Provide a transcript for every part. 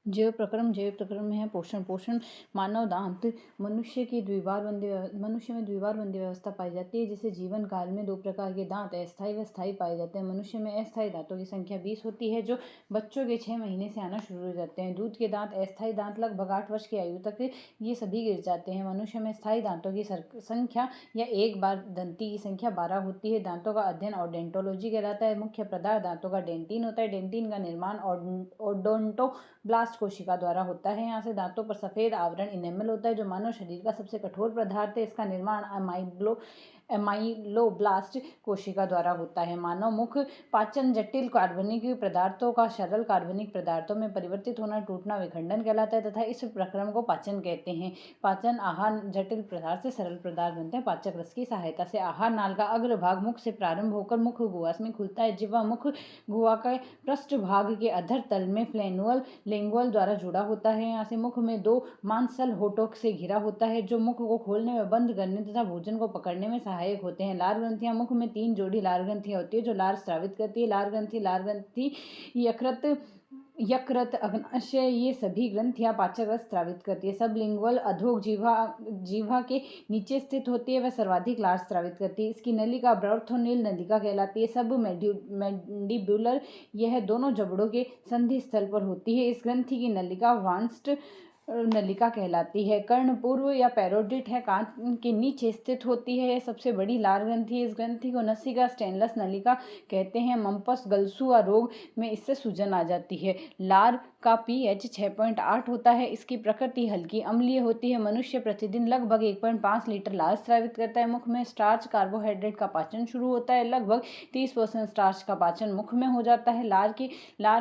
जैव प्रक्रम में है पोषण मानव दांत मनुष्य में द्विवारबंदी व्यवस्था पाई जाती है, जिसे जीवन काल में 2 प्रकार के दांत अस्थायी व स्थायी पाए जाते हैं। मनुष्य में अस्थायी दांतों की संख्या 20 होती है, जो बच्चों के 6 महीने से आना शुरू हो जाते हैं। दूध के दांत अस्थायी दांत लगभग 8 वर्ष की आयु तक ये सभी गिर जाते हैं। मनुष्य में स्थायी दांतों की संख्या या एक बार दंती की संख्या 12 होती है। दांतों का अध्ययन ओडेंटोलॉजी कहलाता है। मुख्य पदार्थ दांतों का डेंटिन होता है। डेंटिन का निर्माण ओडोंटोब्लास्ट कोशिका द्वारा होता है। यहाँ से दांतों पर सफेद आवरण इनेमल होता है, जो मानव शरीर का सबसे कठोर पदार्थ है। इसका निर्माण एमाइलोब्लास्ट कोशिका द्वारा होता है। मानव मुख पाचन जटिल कार्बनिक पदार्थों का सरल कार्बनिक पदार्थों में परिवर्तित होना टूटना विखंडन कहलाता है तथा इस प्रक्रम को पाचन कहते हैं। पाचन आहार जटिल पदार्थ से सरल पदार्थ बनते हैं। पाचक रस की सहायता से आहार नाल का अग्रभाग मुख से प्रारंभ होकर मुख गुहा में खुलता है। जिह्वा मुख गुहा के पृष्ठ भाग के अधर तल में फ्लेनुअल लिंगुअल द्वारा जुड़ा होता है। यहाँ से मुख में 2 मांसल होठों से घिरा होता है, जो मुख को खोलने व बंद करने तथा भोजन को पकड़ने में सहायक होते हैं। लार ग्रंथियां मुख में 3 जोड़ी लार ग्रंथियां होती है, जो लार स्रावित करती है। लार ग्रंथि यकृत अग्नाशय ये सभी ग्रंथियां पाचक रस स्रावित करती है। सबलिंगुअल अधोग जीवा के नीचे स्थित होती है, वह सर्वाधिक लार स्रावित करती है। इसकी नलिका ब्रोर्थोनिल नलिका कहलाती है। सब मैंडिबुलर यह दोनों जबड़ों के संधि स्थल पर होती है। इस ग्रंथि की नलिका वांस्ट नलिका कहलाती है। कर्ण पूर्व या पैरोडिट है, कान के नीचे स्थित होती है। यह सबसे बड़ी लार ग्रंथि है। इस ग्रंथि को नसिका स्टेनलेस नलिका कहते हैं। मम्पस गलसुआ रोग में इससे सूजन आ जाती है। लार का pH 6.8 होता है। इसकी प्रकृति हल्की अम्लीय होती है। मनुष्य प्रतिदिन लगभग 1.5 लीटर लार स्रावित करता है। मुख में स्टार्च कार्बोहाइड्रेट का पाचन शुरू होता है। लगभग 30% स्टार्च का पाचन मुख में हो जाता है। लार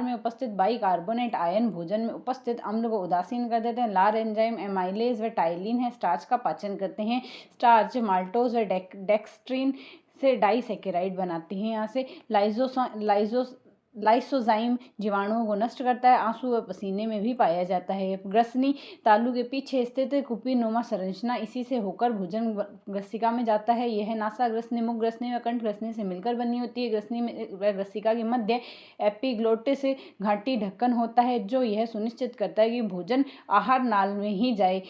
में उपस्थित बाइकार्बोनेट आयन भोजन में उपस्थित अम्ल को उदासीन कर देते हैं। लार एंजाइम एमाइलेज व टाइलिन है, स्टार्च का पाचन करते हैं। स्टार्च माल्टोज व डेक्स्ट्रिन से डाइसैकेराइड बनाती हैं। यहाँ से लाइसोजाइम जीवाणुओं को नष्ट करता है। आंसू व पसीने में भी पाया जाता है। ग्रसनी तालू के पीछे स्थित कुपीनुमा संरचना इसी से होकर भोजन ग्रसिका में जाता है। यह नासा ग्रसनी, मुख ग्रसनी व कंठ ग्रसनी से मिलकर बनी होती है। ग्रसनी में व ग्रसिका के मध्य एपिग्लोटिस घाटी ढक्कन होता है, जो यह सुनिश्चित करता है कि भोजन आहार नाल में ही जाए।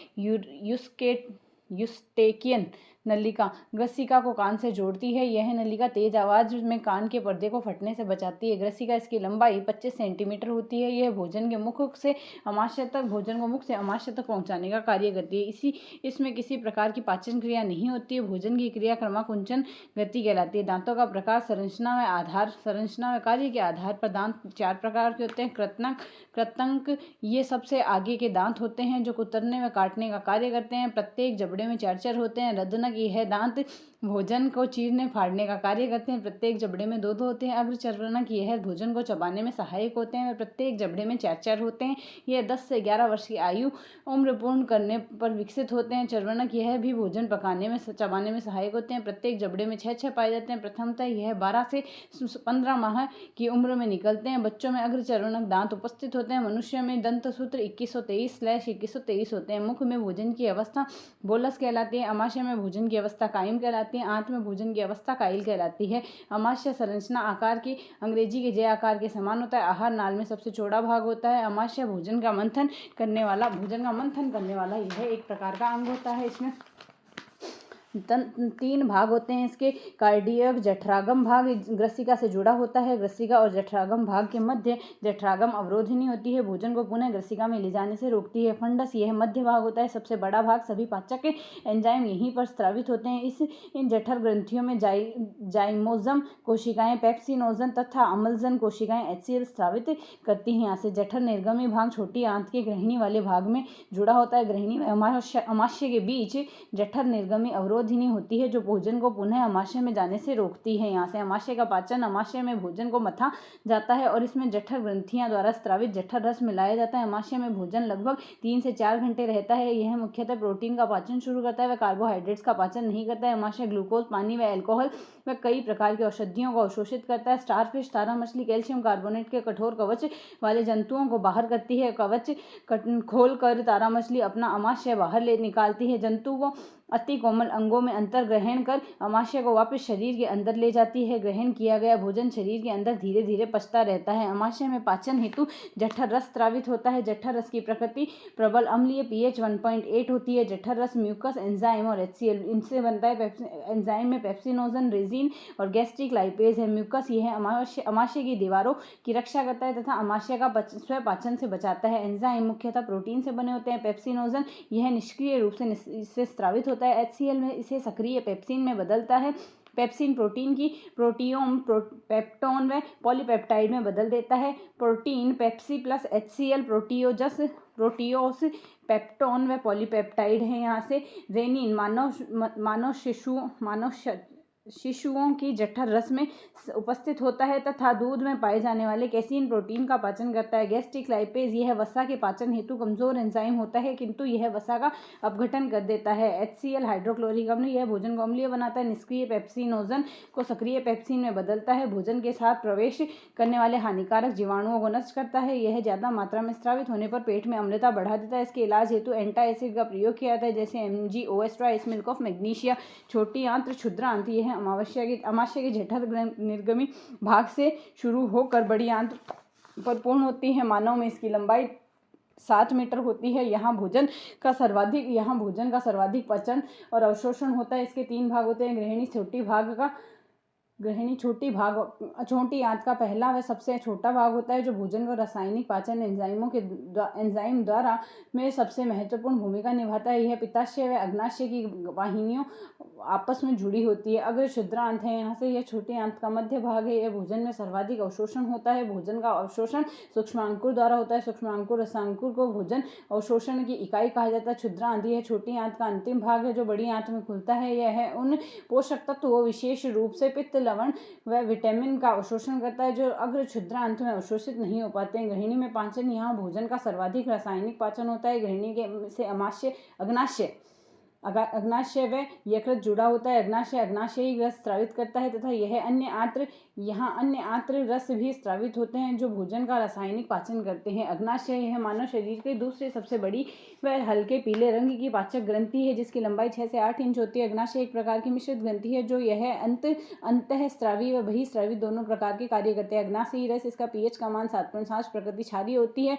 यूस्टेकियन नलिका ग्रसिका को कान से जोड़ती है। यह नलिका तेज आवाज में कान के पर्दे को फटने से बचाती है। ग्रसिका इसकी लंबाई 25 सेंटीमीटर होती है। यह भोजन को मुख से अमाशय तक पहुंचाने का कार्य करती है। इसमें किसी प्रकार की पाचन क्रिया नहीं होती है। भोजन की क्रिया क्रमाकुंचन गति कहलाती है। दांतों का प्रकार संरचना व कार्य के आधार पर दांत 4 प्रकार के होते हैं। कृतंक ये सबसे आगे के दांत होते हैं, जो कुतरने व काटने का कार्य करते हैं। प्रत्येक जबड़े में 4 होते हैं। रदनक यह दांत भोजन को चीरने फाड़ने का कार्य करते हैं। प्रत्येक जबड़े में 2 होते हैं। अग्रचर्वनक यह भोजन को चबाने में सहायक होते हैं। प्रत्येक जबड़े में 4 होते हैं। यह 10 से 11 वर्ष की आयु उम्र पूर्ण करने पर विकसित होते हैं। चर्वनक यह भी भोजन पकाने में चबाने में सहायक होते हैं। प्रत्येक जबड़े में 6 पाए जाते हैं। प्रथमतः यह 12 से 15 माह की उम्र में निकलते हैं। बच्चों में अग्रचर्वनक दांत उपस्थित होते हैं। मनुष्य में दंतसूत्र 2123/2123 होते हैं। मुख में भोजन की अवस्था बोलस कहलाती है। अमाशय में भोजन की अवस्था कायम कहलाती है। आंत में भोजन की अवस्था काइल कहलाती है। अमाशय संरचना आकार की अंग्रेजी के जे आकार के समान होता है। आहार नाल में सबसे चौड़ा भाग होता है। अमाशय भोजन का मंथन करने वाला यह एक प्रकार का अंग होता है। इसमें 3 भाग होते हैं। इसके कार्डियक जठरागम भाग ग्रसिका से जुड़ा होता है। ग्रसिका और जठरागम भाग के मध्य जठरागम अवरोधिनी होती है, भोजन को पुनः ग्रसिका में ले जाने से रोकती है। फंडस यह मध्य भाग होता है। सबसे बड़ा भाग सभी पाचक एंजाइम यहीं पर स्रावित होते हैं। इन जठर ग्रंथियों में जाइमोजम कोशिकाएं, पेप्सिनोजन तथा अम्लजन कोशिकाएं HCl स्रावित करती हैं। यहाँ से जठर निर्गमी भाग छोटी आंत के ग्रहिणी वाले भाग में जुड़ा होता है। ग्रहिणी व अमाशय के बीच जठर निर्गमी अवरोध होती है, जो भोजन को पुनः अमाशय में जाने से रोकती है। यहाँ से अमाशय का पाचन अमाशय में भोजन को मथा जाता है और इसमें जठर ग्रंथियां द्वारा स्रावित जठर रस मिलाया जाता है। अमाशय में भोजन लगभग 3 से 4 घंटे रहता है। यह मुख्यतः प्रोटीन का पाचन शुरू करता है, वह कार्बोहाइड्रेट्स का पाचन नहीं करता है। अमाशय ग्लूकोज, पानी व एल्कोहल व कई प्रकार की औषधियों को अवशोषित करता है। स्टारफिश तारा मछली कैल्शियम कार्बोनेट के कठोर कवच वाले जंतुओं को बाहर करती है। कवच खोल कर तारा मछली अपना अमाशय बाहर निकालती है। जंतु को अति कोमल अंगों में अंतर ग्रहण कर अमाशय को वापस शरीर के अंदर ले जाती है। ग्रहण किया गया भोजन शरीर के अंदर धीरे धीरे पचता रहता है। अमाशय में पाचन हेतु जठर रस स्रावित होता है। जठर रस की प्रकृति प्रबल अम्लीय pH 1.8 होती है। जठर रस म्यूकस, एंजाइम और HCl इनसे बनता है। एंजाइम में पेप्सिनोजन, रेजिन और गैस्ट्रिक लाइपेज है। म्यूकस यह अमाशय की दीवारों की रक्षा करता है तथा अमाशय का स्व पाचन से बचाता है। एंजाइम मुख्यतः प्रोटीन से बने होते हैं। पेप्सिनोजन यह निष्क्रिय रूप से स्रावित होता है। HCl में इसे सक्रिय पेप्सिन में बदलता है। पेप्सिन प्रोटीन की प्रोटियोम, पेप्टोन व पॉलीपेप्टाइड में बदल देता है। Protein pepsin plus HCl proteose, peptone व पॉलीपेप्टाइड है। यहाँ से रेनिन मानव शिशुओं की जठर रस में उपस्थित होता है तथा दूध में पाए जाने वाले कैसीन प्रोटीन का पाचन करता है। गैस्ट्रिक लाइपेज यह वसा के पाचन हेतु कमजोर एंजाइम होता है किंतु यह वसा का अपघटन कर देता है। HCl हाइड्रोक्लोरिक अम्ल यह भोजन को अम्लीय बनाता है। निष्क्रिय पेप्सिनोजन को सक्रिय पेप्सिन में बदलता है। भोजन के साथ प्रवेश करने वाले हानिकारक जीवाणुओं को नष्ट करता है। यह ज्यादा मात्रा में स्रावित होने पर पेट में अम्लता बढ़ा देता है। इसके इलाज हेतु एंटाएसिड का प्रयोग किया जाता है जैसे MgOS ट्राइस मिल्क ऑफ मैग्नीशिया। छोटी आंत्र, क्षुद्रांत्र यह अमाशय के जठर निर्गमी भाग से शुरू होकर बड़ी आंत्र पर पूर्ण होती है। मानव में इसकी लंबाई 7 मीटर होती है। यहाँ भोजन का सर्वाधिक पचन और अवशोषण होता है। इसके 3 भाग होते हैं। छोटी आंत का पहला व सबसे छोटा भाग होता है जो भोजन को रासायनिक पाचन एंजाइम द्वारा में सबसे महत्वपूर्ण भूमिका निभाता है। यह पित्ताशय व अग्नाशय की वाहिनियों आपस में जुड़ी होती है। अग्र क्षुद्रांत है, यहाँ से यह छोटी आंत का मध्य भाग है। यह भोजन में सर्वाधिक अवशोषण होता है। भोजन का अवशोषण सूक्ष्मांकुर द्वारा होता है। सूक्ष्मांकुर रसांकुर को भोजन अवशोषण की इकाई कहा जाता है। क्षुद्रांत यह छोटी आंत का अंतिम भाग है जो बड़ी आंत में खुलता है। यह उन पोषक तत्वों विशेष रूप से पित्त, लवण व विटामिन का अवशोषण करता है जो अग्र क्षुद्रांत में अवशोषित नहीं हो पाते हैं। ग्रहणी में पाचन, यहाँ भोजन का सर्वाधिक रासायनिक पाचन होता है। ग्रहणी के से अग्नाशय व यकृत जुड़ा होता है। अग्नाशयी रस स्रावित करता है तथा यहाँ अन्य आंत्र रस भी स्रावित होते हैं जो भोजन का रासायनिक पाचन करते हैं। अग्नाशय यह मानव शरीर के दूसरी सबसे बड़ी व हल्के पीले रंग की पाचक ग्रंथि है जिसकी लंबाई 6 से 8 इंच होती है। अग्नाशय एक प्रकार की मिश्रित ग्रंथि है जो यह अंतःस्रावी व बहिःस्रावी दोनों प्रकार के कार्य करते हैं। अग्नाशयी रस, इसका pH का मान 7.5 प्रकृति क्षारीय होती है।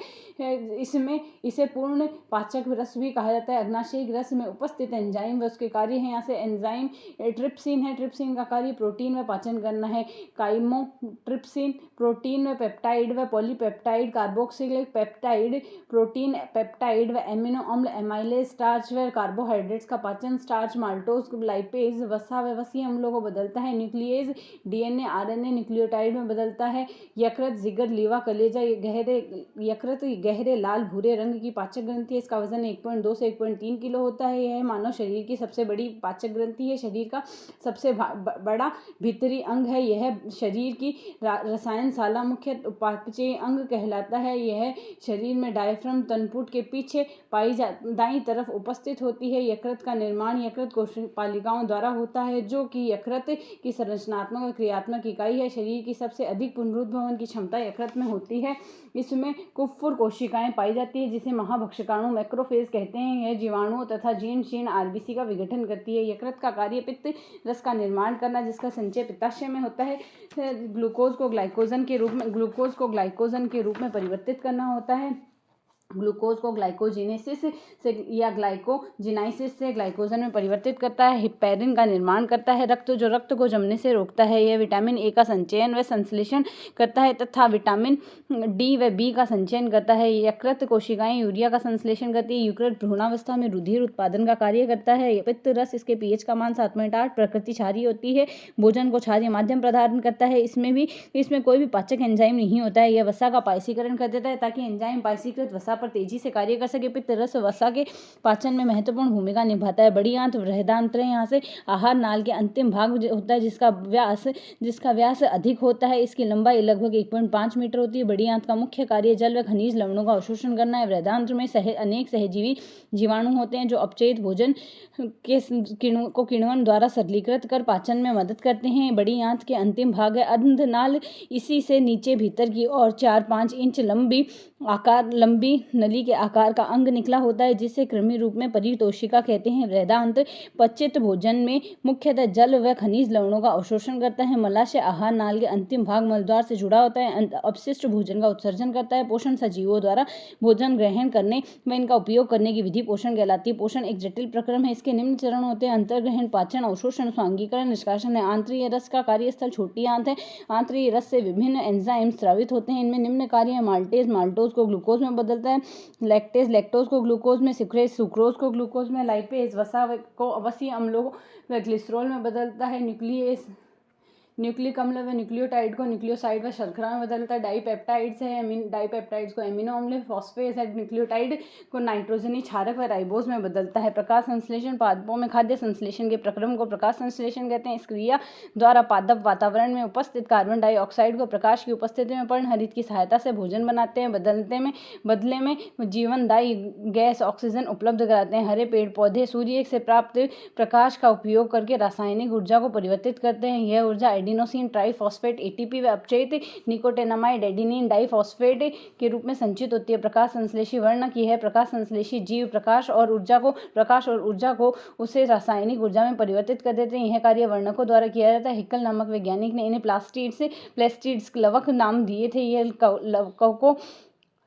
इसे पूर्ण पाचक रस भी कहा जाता है। अग्नाशयी रस में उपस्थित एंजाइम व उसके कार्य हैं। यहाँ से एंजाइम ट्रिप्सिन है। ट्रिप्सिन का कार्य प्रोटीन व पाचन करना है। काइमोट्रिप्सिन प्रोटीन व पेप्टाइड व polypeptide, carboxylic peptide protein, peptide व एमिनो अम्ल, एमाइलेज, स्टार्च व कार्बोहाइड्रेट्स का पाचन, स्टार्च, माल्टोज, लाइपेज वसा व वसीय अम्लों को बदलता है। न्यूक्लियेज DNA RNA न्यूक्लियोटाइड में बदलता है। यकृत, जिगर, लीवा, कलेजा यकृत गहरे लाल भूरे रंग की पाचक ग्रंथि है। इसका वजन 1.2 से 1.3 किलो होता है। यह मानव शरीर की सबसे बड़ी पाचक ग्रंथि है। शरीर का सबसे बड़ा भीतरी अंग है। यह शरीर की रसायनशाला मुख्य उपापचयी अंग कहलाता है। यह शरीर में डायफ्राम तनपुट के पीछे दाईं तरफ उपस्थित होती है। यकृत का निर्माण यकृत कोशिकाओं द्वारा होता है जो कि यकृत की संरचनात्मक और क्रियात्मक इकाई है। शरीर की सबसे अधिक पुनरुत्भवन की क्षमता यकृत में होती है। इसमें कुफुर कोशिकाएं पाई जाती है जिसे महाभक्षकाणु मैक्रोफेज कहते हैं। यह जीवाणुओं तथा जीर्ण शीर्ण RBC का विघटन करती है। यकृत का कार्य पित्त रस का निर्माण करना जिसका संचय पित्ताशय में होता है। ग्लूकोज को ग्लाइकोजन के रूप में परिवर्तित करना होता है। ग्लूकोज को ग्लाइकोजेनेसिस से या ग्लाइकोजिनाइसिस से ग्लाइकोजन में परिवर्तित करता है। हिपैरिन का निर्माण करता है। रक्त को जमने से रोकता है। यह विटामिन A का संचयन व संश्लेषण करता है तथा विटामिन D व B का संचयन करता है। यकृत कोशिकाएं यूरिया का संश्लेषण करती है। यकृत भ्रूणावस्था में रुधिर उत्पादन का कार्य करता है। पित्त रस, इसके pH का मान 7.8 प्रकृति क्षारीय होती है। भोजन को क्षारीय माध्यम प्रदान करता है। इसमें कोई भी पाचक एंजाइम नहीं होता है। यह वसा का पायसीकरण कर देता है ताकि एंजाइम पायसीकृत वसा पर तेजी से कार्य कर सके। पित्त रस वसा के पाचन में महत्वपूर्ण भूमिका निभाता है। बड़ी आंत बृहदांत्र है। यहाँ से आहार नाल के अंतिम भाग होता है जिसका व्यास अधिक होता है। इसकी लंबाई लगभग 1.5 मीटर होती है। बड़ी आंत का मुख्य कार्य जल व खनिज लवणों का अवशोषण करना है। बृहदांत्र में अनेक सहजीवी जीवाणु होते हैं जो अपचयित भोजन को किण्वन द्वारा सरलीकृत कर पाचन में मदद करते हैं। बड़ी आंत के अंतिम भाग है अधनाल। इसी से नीचे भीतर की ओर 4-5 इंच लंबी नली के आकार का अंग निकला होता है, जिसे कृमि रूप में परितोषिका कहते हैं। बृहदान्त्र पचित भोजन में मुख्यतः जल व खनिज लवणों का अवशोषण करता है। मलाशय आहार नाल के अंतिम भाग मलद्वार से जुड़ा होता है। अपशिष्ट भोजन का उत्सर्जन करता है। पोषण सजीवों द्वारा भोजन ग्रहण करने व इनका उपयोग करने की विधि पोषण कहलाती है। पोषण एक जटिल प्रक्रम है। इसके निम्न चरण होते हैं: अंतर्ग्रहण, पाचन, अवशोषण, स्वांगीकरण, निष्कासन है। आंतरिक रस का कार्यस्थल छोटी आंत है। आंतरिक रस से विभिन्न एंजाइम स्रावित होते हैं। इनमें निम्न कार्य है: माल्टेज माल्टोज को ग्लूकोज में बदलता है, लैक्टेज लैक्टोज को ग्लूकोज में, सुक्रेज सुक्रोज को ग्लूकोज में, लाइपेज वसा को अवसीय अम्लों व ग्लिसरॉल में बदलता है, न्यूक्लियस न्यूक्लिक अम्ल व न्यूक्लियोटाइड को न्यूक्लियोसाइड व शर्करा में बदलता है। डाइपेप्टाइड्स है, डाइपेप्टाइड्स को एमिनो अम्ल, फॉस्फेट है, न्यूक्लियोटाइड को नाइट्रोजनी क्षारक व राइबोज में बदलता है। प्रकाश संश्लेषण, पादपों में खाद्य संश्लेषण के प्रक्रम को प्रकाश संश्लेषण कहते हैं। इस क्रिया द्वारा पादप वातावरण में उपस्थित कार्बन डाइऑक्साइड को प्रकाश की उपस्थिति में पर्णहरित की सहायता से भोजन बनाते हैं। बदले में जीवनदायी गैस ऑक्सीजन उपलब्ध कराते हैं। हरे पेड़ पौधे सूर्य से प्राप्त प्रकाश का उपयोग करके रासायनिक ऊर्जा को परिवर्तित करते हैं। यह ऊर्जा एडिनोसिन ट्राइफॉस्फेट एटीपी व अपचयित निकोटिनामाइड एडेनिन डाइफॉस्फेट के रूप में संचित होती है। प्रकाश संश्लेषी वर्णक यह प्रकाश संश्लेषी जीव प्रकाश और ऊर्जा को उसे रासायनिक ऊर्जा में परिवर्तित कर देते हैं। यह कार्य वर्णकों द्वारा किया जाता है। हिकल नामक वैज्ञानिक ने इन्हें प्लास्टिड्स लवक नाम दिए थे। यह लवकों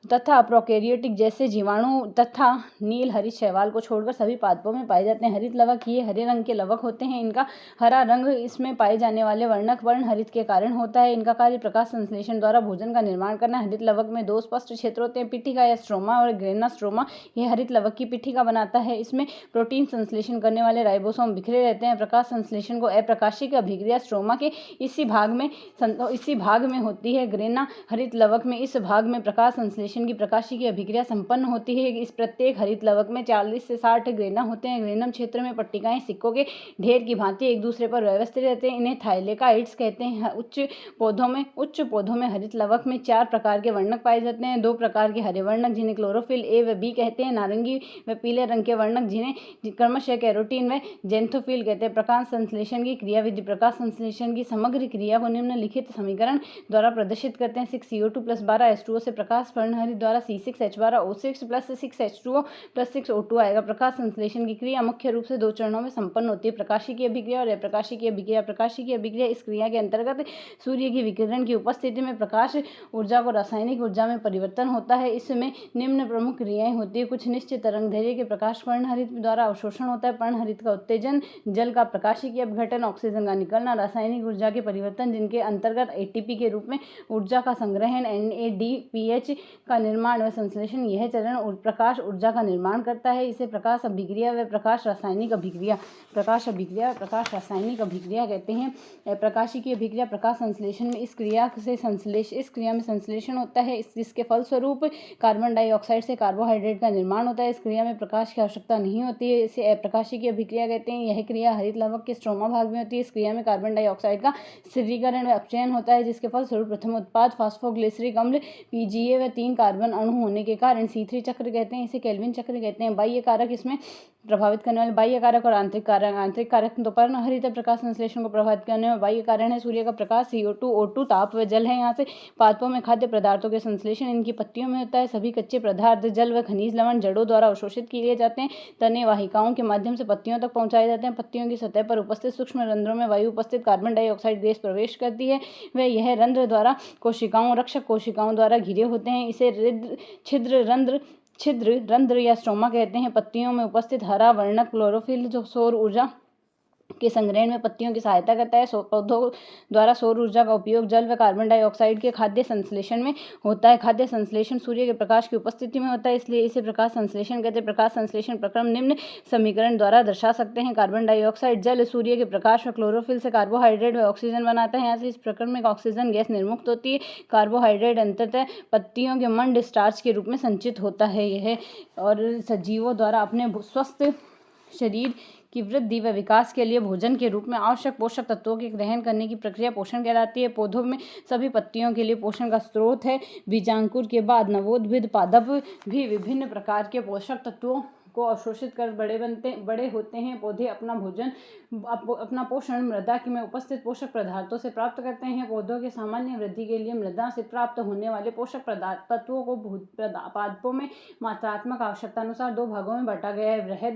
तथा प्रोकैरियोटिक जैसे जीवाणु तथा नील हरित शैवाल को छोड़कर सभी पादपों में पाए जाते हैं। हरित लवक ये हरे रंग के लवक होते हैं। इनका हरा रंग इसमें पाए जाने वाले वर्णक वर्ण हरित के कारण होता है। इनका कार्य प्रकाश संश्लेषण द्वारा भोजन का निर्माण करना। हरित लवक में दो स्पष्ट क्षेत्र होते हैं: पिठिका या स्ट्रोमा और ग्रेना स्ट्रोमा। यह हरित लवक की पिठिका बनाता है। इसमें प्रोटीन संश्लेषण करने वाले राइबोसोम बिखरे रहते हैं। प्रकाश संश्लेषण को अप्रकाशिक अभिक्रिया स्ट्रोमा के इसी भाग में होती है। ग्रेना हरित लवक में इस भाग में प्रकाश संश्लेषण की प्रकाशी की अभिक्रिया संपन्न होती है। इस प्रत्येक हरित लवक में 40 से 60 ग्रेना होते हैं। ग्रेनम क्षेत्र में पट्टिकाएं सिक्कों के ढेर की भांति एक दूसरे पर व्यवस्थित रहते हैं। इन्हें थाइलेकाइड्स कहते हैं। उच्च पौधों में हरित लवक में 4 प्रकार के वर्णक पाए जाते हैं। 2 प्रकार के हरे वर्णक जिन्हें क्लोरोफिल ए व बी कहते हैं। नारंगी व पीले रंग के वर्णक जिन्हें क्रमशः कैरोटीन व जेंथोफिल कहते हैं। प्रकाश संश्लेषण की क्रियाविधि। प्रकाश संश्लेषण की समग्र क्रिया को निम्नलिखित समीकरण द्वारा प्रदर्शित करते हैं। 6CO2 + 12 H2O से प्रकाश हरित द्वारा C6H12O6 + 6H2O + 6O2 आएगा। प्रकाश संश्लेषण की क्रिया मुख्य रूप से 2 चरणों में संपन्न होती है: प्रकाशिकी अभिक्रिया और अप्रकाशिकी अभिक्रिया। प्रकाशिकी अभिक्रिया इस क्रिया के अंतर्गत सूर्य की विकिरण की उपस्थिति में प्रकाश ऊर्जा को रासायनिक ऊर्जा में परिवर्तन होता है। इसमें निम्न प्रमुख क्रियाएं होती है: कुछ निश्चित तरंगदैर्घ्य के प्रकाश पर्णहरित द्वारा अवशोषण होता है, पर्णहरित का उत्तेजन, जल का प्रकाशिकी अपघटन, ऑक्सीजन का निकलना, रासायनिक ऊर्जा के परिवर्तन जिनके अंतर्गत एटीपी के रूप में ऊर्जा का संग्रहण, NADPH का निर्माण व संश्लेषण। यह चरण प्रकाश ऊर्जा का निर्माण करता है। इसे प्रकाश अभिक्रिया व प्रकाश रासायनिक अभिक्रिया कहते हैं। प्रकाशिकी अभिक्रिया प्रकाश संश्लेषण में इस क्रिया में संश्लेषण होता है, जिसके फलस्वरूप कार्बन डाइऑक्साइड से कार्बोहाइड्रेट का निर्माण होता है। इस क्रिया में प्रकाश की आवश्यकता नहीं होती है। इसे अप्रकाशिकी अभिक्रिया कहते हैं। यह क्रिया हरित लवक के स्ट्रोमा भाग में होती है। इस क्रिया में कार्बन डाइऑक्साइड का स्थिरीकरण व अपचयन होता है, जिसके फलस्वरूप प्रथम उत्पाद फास्फोग्लिसरिक अम्ल PGA व 3 कार्बन अणु होने के कारण C3 चक्र कहते हैं। इसे केल्विन चक्र कहते हैं। बाह्य कारक इसमें प्रभावित करने वाले बाह्य कारक और आंतरिक कारक तो पर्णहरित प्रकाश संश्लेषण को प्रभावित करने वाले बाह्य कारण है सूर्य का प्रकाश, CO2, O2, ताप व जल है। यहाँ से पादपों में खाद्य पदार्थों के संश्लेषण इनकी पत्तियों में होता है। सभी कच्चे पदार्थ जल व खनिज लवण जड़ों द्वारा अवशोषित किए जाते हैं। तने वाहिकाओं के माध्यम से पत्तियों तक पहुंचाए जाते हैं। पत्तियों की सतह पर उपस्थित सूक्ष्म रंध्रों में वायु उपस्थित कार्बन डाइऑक्साइड गैस प्रवेश करती है व यह रंध्र द्वारा रक्षक कोशिकाओं द्वारा घिरे होते हैं। इसे छिद्र रंध्र या स्ट्रोमा कहते हैं। पत्तियों में उपस्थित हरा वर्णक क्लोरोफिल जो सौर ऊर्जा के संग्रहण में पत्तियों की सहायता करता है। पौधों द्वारा सौर ऊर्जा का उपयोग जल व कार्बन डाइऑक्साइड के खाद्य संश्लेषण में होता है। खाद्य संश्लेषण सूर्य के प्रकाश की उपस्थिति में होता है, इसलिए इसे प्रकाश संश्लेषण कहते हैं। प्रकाश संश्लेषण प्रक्रम निम्न समीकरण द्वारा दर्शा सकते हैं: कार्बन डाइऑक्साइड जल सूर्य के प्रकाश व क्लोरोफिल से कार्बोहाइड्रेट व ऑक्सीजन बनाता है। यहाँ से इस प्रक्रम में ऑक्सीजन गैस निर्मुक्त होती है। कार्बोहाइड्रेट अंततः पत्तियों के मंड स्टार्च के रूप में संचित होता है। यह और सजीवों द्वारा अपने स्वस्थ शरीर की वृद्धि व विकास के लिए भोजन के रूप में आवश्यक पोषक तत्वों के ग्रहण करने की प्रक्रिया पोषण कहलाती है। पौधों में सभी पत्तियों के लिए पोषण का स्रोत है। बीजांकुर के बाद नवोद्भिद पादप भी विभिन्न प्रकार के पोषक तत्वों को अवशोषित कर बड़े होते हैं। पौधे अपना पोषण मृदा में उपस्थित पोषक पदार्थों से प्राप्त करते हैं। पौधों के सामान्य वृद्धि के लिए मृदा से प्राप्त होने वाले पोषक तत्वों को पादपों में मात्रात्मक आवश्यकता अनुसार दो भागों में बांटा गया है,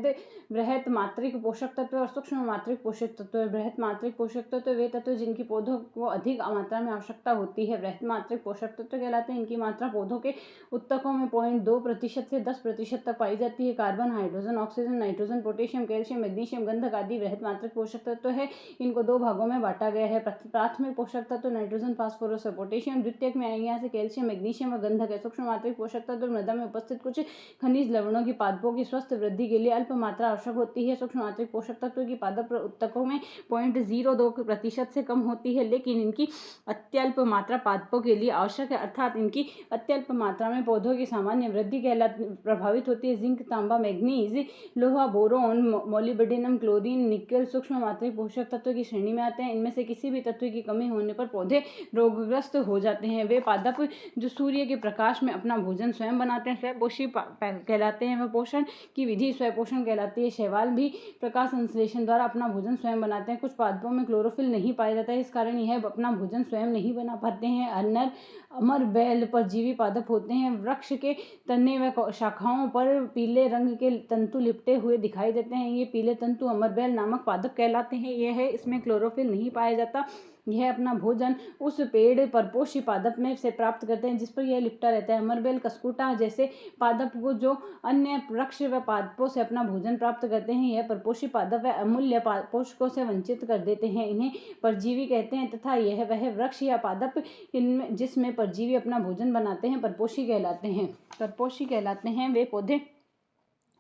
बृहत मात्रिक पोषक तत्व और सूक्ष्म मात्रिक पोषक तत्व। बृहत मात्रिक पोषक तत्व वे तत्व जिनकी पौधों को अधिक मात्रा में आवश्यकता होती है, बृहत मात्रिक पोषक तत्व कहलाते हैं। इनकी मात्रा पौधों के उत्तकों में 0.2% से 10% तक पाई जाती है। Carbon, hydrogen, oxygen, nitrogen, potassium, calcium, magnesium, गंधक आदि बृहत मात्रिक पोषक तत्व है। इनको दो भागों में बांटा गया है। प्राथमिक पोषक तत्व नाइट्रोजन, फास्फोरस और पोटेशियम। द्वितीयक में आएंगे यहाँ से कैल्शियम, मैग्नीशियम और गंधक है। सूक्ष्म मात्रिक पोषक तत्व मृदा में उपस्थित कुछ खनिज लवणों की पादपों की स्वस्थ वृद्धि के लिए अल्प मात्रा आवश्यक होती है। सूक्ष्म मात्रिक पोषक तत्व की पादप उत्तकों में 0.02% से कम होती है, लेकिन इनकी अत्यल्प मात्रा पादपों के लिए आवश्यक है, अर्थात इनकी अत्यल्प मात्रा में पौधों की सामान्य वृद्धि प्रभावित होती है। जिंक, तांबा, मैग्नीज, लोहा, बोरोन, मोलिब्डेनम, क्लोरीन, निकल सूक्ष्म मात्रिक पोषक तत्व की श्रेणी में आते हैं। इनमें से किसी भी तत्व की कमी होने पर पौधे रोगग्रस्त हो जाते हैं। वे पादप जो सूर्य के प्रकाश में अपना भोजन स्वयं बनाते हैं स्वयंपोषी कहलाते हैं। वह पोषण की विधि स्वयंपोषण कहलाती है। शैवाल भी प्रकाश संश्लेषण द्वारा अपना भोजन स्वयं बनाते हैं। कुछ पादपों में क्लोरोफिल नहीं पाया जाता है, इस कारण यह अपना भोजन स्वयं नहीं बना पाते हैं। अमरबेल परजीवी पादप होते हैं। वृक्ष के तने व शाखाओं पर पीले रंग के तंतु लिपटे हुए दिखाई देते हैं। ये पीले तंतु अमरबेल नामक पादप कहलाते हैं। इसमें क्लोरोफिल नहीं पाया जाता। यह अपना भोजन उस पेड़ परपोषी पादप में से प्राप्त करते हैं जिस पर यह लिपटा रहता है। अमरबेल, कस्कुटा जैसे पादप को जो अन्य वृक्ष व पादपों से अपना भोजन प्राप्त करते हैं, यह परपोषी पादप व अमूल्य पोषकों से वंचित कर देते हैं। इन्हें परजीवी कहते हैं तथा यह वह वृक्ष या पादप इनमें जिसमें परजीवी अपना भोजन बनाते हैं परपोषी कहलाते हैं। परपोषी कहलाते हैं वे पौधे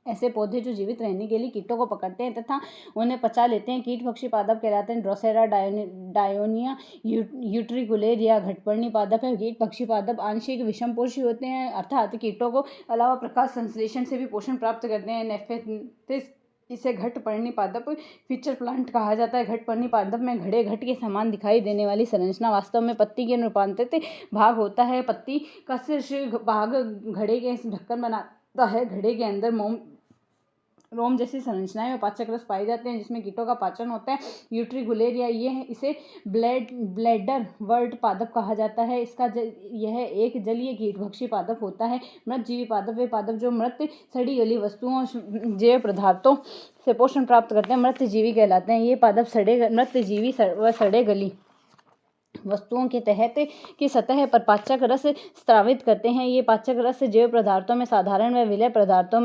ऐसे पौधे जो जीवित रहने के लिए कीटों को पकड़ते हैं तथा उन्हें पचा लेते हैं। कीट भक्षी पादप कहलाते हैं। ड्रोसेरा, डायोनिया, यूट्रिकुलेर या घटपर्णी पादप है। कीट भक्षी पादप आंशिक विषमपोषी होते हैं, अर्थात कीटों को अलावा प्रकाश संश्लेषण से भी पोषण प्राप्त करते हैं। नेफेथिस इसे घटपर्णी पादप फीचर प्लांट कहा जाता है। घटपर्णी पादप में घड़े घट के समान दिखाई देने वाली संरचना वास्तव में पत्ती के रूपांतरित भाग होता है। पत्ती का शीर्ष भाग घड़े के ढक्कन बनाता है। घड़े के अंदर रोम जैसी संरचनाएं में पाचक रस पाए जाते हैं जिसमें कीटों का पाचन होता है। यूट्रिकुलेरिया इसे ब्लैडर वर्ट पादप कहा जाता है। यह एक जलीय कीटभक्षी पादप होता है। मृतजीवी पादप वे पादप जो मृत सड़ी गली वस्तुओं जैव पदार्थों से पोषण प्राप्त करते हैं मृतजीवी कहलाते हैं। ये पादप मृतजीवी व सड़े गली वस्तुओं के तहत की सतह पर पाचक रस स्रावित करते हैं। ये पाचक रस जैव पदार्थों में साधारण व विलय पदार्थों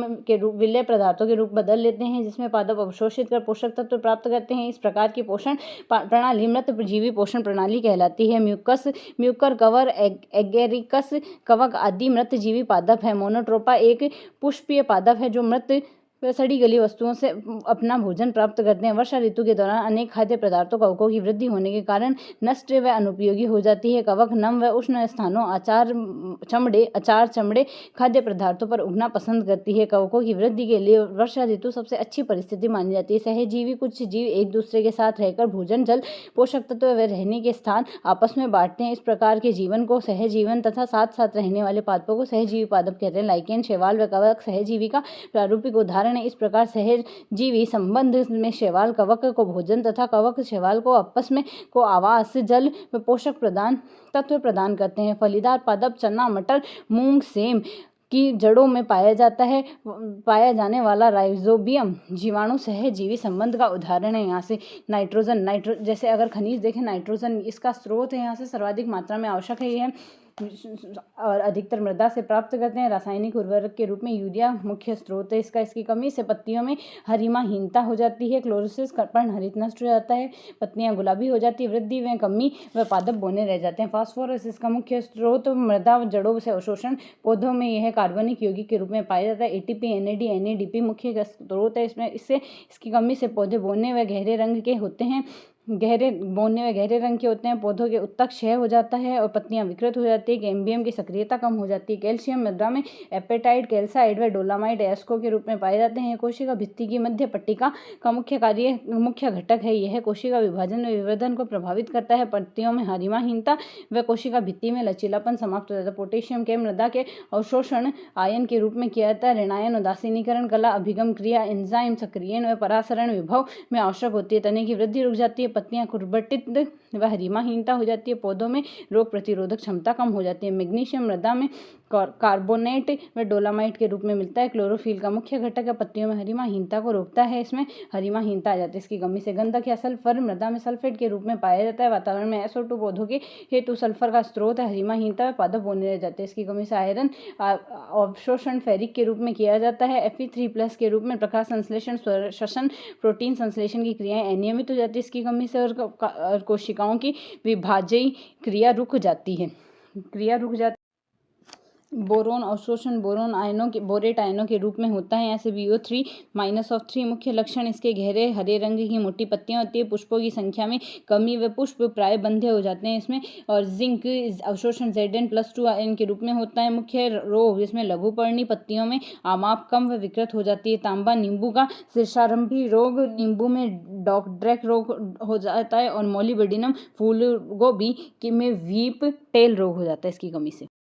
के रूप बदल लेते हैं जिसमें पादप अवशोषित कर पोषक तत्व प्राप्त करते हैं। इस प्रकार की पोषण प्रणाली मृतजीवी पोषण प्रणाली कहलाती है। म्यूकर, कवर, एगेरिकस कवक आदि मृतजीवी पादप है। मोनोट्रोपा एक पुष्पीय पादप है जो मृत वे सड़ी गली वस्तुओं से अपना भोजन प्राप्त करते हैं। वर्षा ऋतु के दौरान अनेक खाद्य पदार्थों कवकों की वृद्धि होने के कारण नष्ट व अनुपयोगी हो जाती है। कवक नम व उष्ण स्थानों अचार चमड़े खाद्य पदार्थों पर उगना पसंद करती है। कवकों की वृद्धि के लिए वर्षा ऋतु सबसे अच्छी परिस्थिति मानी जाती है। सहजीवी कुछ जीव एक दूसरे के साथ रहकर भोजन, जल, पोषक तत्व व रहने के स्थान आपस में बांटते हैं। इस प्रकार के जीवन को सहजीवन तथा साथ साथ रहने वाले पादपों को सहजीवी पादप कहते हैं। लाइकेन, शैवाल व कवक सहजीवी का प्रारूपिक उदाहरण। इस प्रकार सहजीवी संबंध में शैवाल कवक को भोजन तथा कवक शैवाल को आपस में को आवास, जल व पोषक तत्व प्रदान करते हैं। फलीदार पादप चना, मटर, मूंग, सेम की जड़ों में पाया जाने वाला राइजोबियम जीवाणु सहजीवी संबंध का उदाहरण है। यहाँ से नाइट्रोजन जैसे अगर खनिज देखें, नाइट्रोजन इसका स्रोत है। यहाँ से सर्वाधिक मात्रा में आवश्यक है। यह और अधिकतर मृदा से प्राप्त करते हैं। रासायनिक उर्वरक के रूप में यूरिया मुख्य स्रोत है। इसकी कमी से पत्तियों में हरिमाहीनता हो जाती है। क्लोरोसिस पर्णहरित नष्ट हो जाता है। पत्तियां गुलाबी हो जाती है। वृद्धि व कमी व पादप बोने रह जाते हैं। फास्फोरस इसका मुख्य स्रोत मृदा जड़ों से अवशोषण। पौधों में यह कार्बनिक यौगिक के रूप में पाया जाता है। एटीपी, NAD, NADP मुख्य स्रोत है। इसकी कमी से पौधे बोने व गहरे रंग के होते हैं। गहरे बोने में गहरे रंग के होते हैं। पौधों के उत्तक क्षय हो जाता है और पत्तियां विकृत हो जाती है। कैम्बियम की सक्रियता कम हो जाती है। कैल्शियम मृदा में एपेटाइट, कैल्साइट व डोलामाइट एस्को के रूप में पाए जाते हैं। कोशिका भित्ति की मध्य पट्टिका का मुख्य घटक है। यह कोशिका विभाजन व विवर्धन को प्रभावित करता है। पत्तियों में हरिमाहीनता व कोशिका भित्ति में लचीलापन समाप्त हो जाता है। पोटेशियम के मृदा के अवशोषण आयन के रूप में किया जाता है। ऋणायन उदासीनीकरण कला अभिगम क्रिया एंजाइम सक्रियण व परासरण विभव में आवश्यक होती है। तने की वृद्धि रुक जाती है। पत्तियां खुरबटित व हरिमाहीनता हो जाती है। पौधों में रोग प्रतिरोधक क्षमता कम हो जाती है। मैग्नीशियम मृदा में कार्बोनेट व डोलामाइट के रूप में मिलता है। क्लोरोफिल का मुख्य घटक है। पत्तियों में हरिमाहीनता को रोकता है। इसमें हरिमाहीनता आ जाती है। इसकी कमी से गंधक या सल्फर मृदा में सल्फेट के रूप में पाया जाता है। वातावरण में SO2 पौधों के हेतु सल्फर का स्रोत है। हरिमाहीनता में पादप होने लग जाते हैं। इसकी कमी से आयरन अवशोषण फेरिक के रूप में किया जाता है। Fe3+ के रूप में प्रकाश संश्लेषण, श्वसन, प्रोटीन संश्लेषण की क्रियाएं अनियमित हो जाती है। इसकी कमी से और कोशिकाओं की विभाजयी क्रिया रुक जाती है। बोरोन अवशोषण बोरेट आयनों के रूप में होता है। यहाँ से BO3- मुख्य लक्षण इसके गहरे हरे रंग की मोटी पत्तियां होती है। पुष्पों की संख्या में कमी व पुष्प प्राय बंधे हो जाते हैं इसमें। और जिंक अवशोषण Zn+2 आयन के रूप में होता है। मुख्य रोग इसमें लघुपर्णी पत्तियों में आमाप कम व विकृत हो जाती है। तांबा नींबू का शीर्षारंभी रोग, नींबू में डॉगड्रैक रोग हो जाता है। और मोलिबेडिनम फूल गोभी में वीप टेल रोग हो जाता है इसकी कमी से।